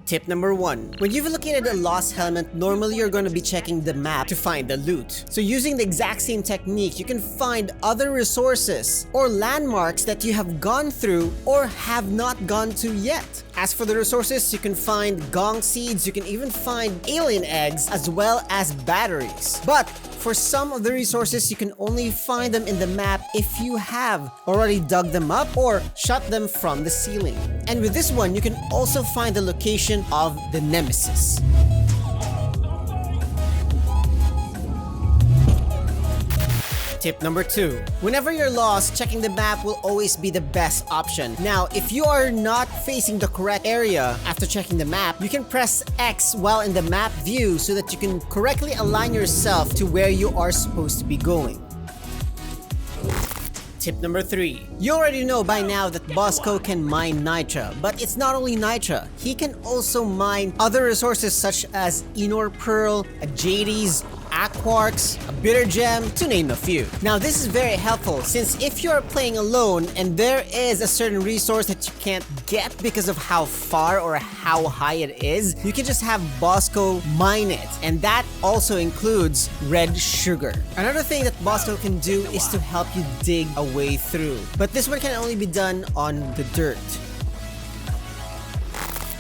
Tip number 1. When you've located a lost helmet, normally you're going to be checking the map to find the loot. So using the exact same technique, you can find other resources or landmarks that you have gone through or have not gone to yet. As for the resources, you can find gong seeds, you can even find alien eggs, as well as batteries. But for some of the resources, you can only find them in the map if you have already dug them up or shot them from the ceiling. And with this one, you can also find the location of the Nemesis. Tip number 2. Whenever you're lost, checking the map will always be the best option. Now, if you are not facing the correct area after checking the map, you can press X while in the map view so that you can correctly align yourself to where you are supposed to be going. Tip number 3. You already know by now that BOSCO can mine Nitra, but it's not only Nitra. He can also mine other resources such as M.U.L.E, a Jades, Quarks, a bitter gem, to name a few. Now this is very helpful since if you're playing alone and there is a certain resource that you can't get because of how far or how high it is, you can just have BOSCO mine it, and that also includes red sugar. Another thing that BOSCO can do is to help you dig a way through, but this one can only be done on the dirt.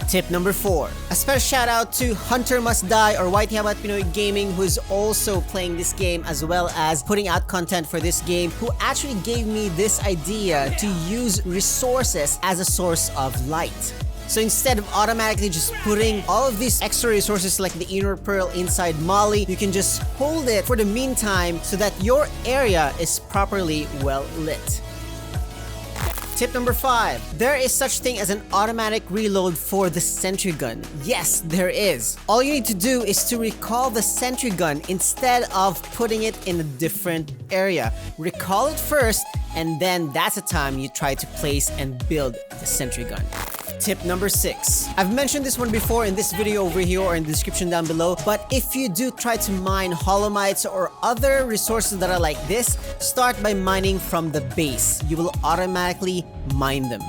Tip number 4. A special shout out to Hunter Must Die or Whitey Habat Pinoy Gaming, who is also playing this game as well as putting out content for this game, who actually gave me this idea to use resources as a source of light. So instead of automatically just putting all of these extra resources like the inner pearl inside M.U.L.E, you can just hold it for the meantime so that your area is properly well lit. Tip number 5. There is such thing as an automatic reload for the sentry gun. Yes, there is. All you need to do is to recall the sentry gun instead of putting it in a different area. Recall it first, and then that's the time you try to place and build the sentry gun. Tip number 6. I've mentioned this one before in this video over here or in the description down below, but if you do try to mine holomites or other resources that are like this, start by mining from the base. You will automatically mine them.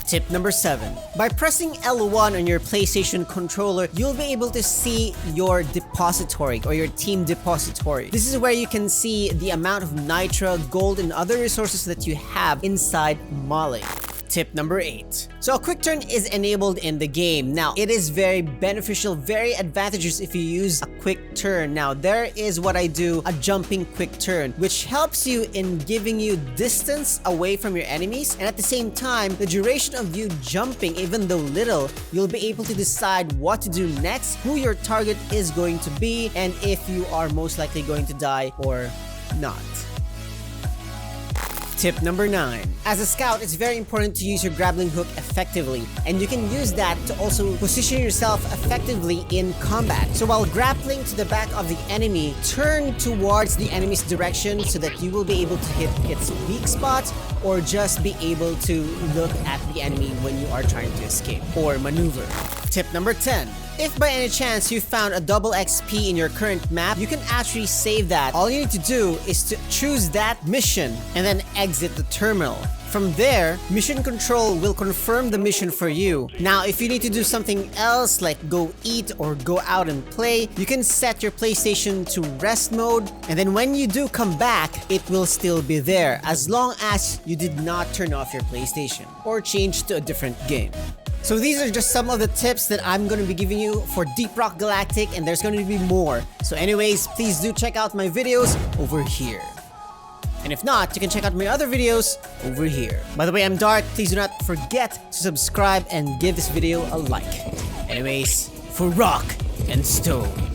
Tip number 7. By pressing L1 on your PlayStation controller, you'll be able to see your depository or your team depository. This is where you can see the amount of nitra, gold, and other resources that you have inside M.U.L.E. Tip number 8. So a quick turn is enabled in the game. Now, it is very beneficial, very advantageous if you use a quick turn. Now, there is what I do, a jumping quick turn, which helps you in giving you distance away from your enemies, and at the same time, the duration of you jumping, even though little, you'll be able to decide what to do next, who your target is going to be, and if you are most likely going to die or not. Tip number 9. As a scout, it's very important to use your grappling hook effectively, and you can use that to also position yourself effectively in combat. So while grappling to the back of the enemy, turn towards the enemy's direction so that you will be able to hit its weak spots or just be able to look at the enemy when you are trying to escape or maneuver. Tip number 10. If by any chance you found a double XP in your current map, you can actually save that. All you need to do is to choose that mission and then exit the terminal. From there, mission control will confirm the mission for you. Now, if you need to do something else like go eat or go out and play, you can set your PlayStation to rest mode, and then when you do come back, it will still be there as long as you did not turn off your PlayStation or change to a different game. So these are just some of the tips that I'm going to be giving you for Deep Rock Galactic, and there's going to be more. So anyways, please do check out my videos over here. And if not, you can check out my other videos over here. By the way, I'm Dark. Please do not forget to subscribe and give this video a like. Anyways, for Rock and Stone.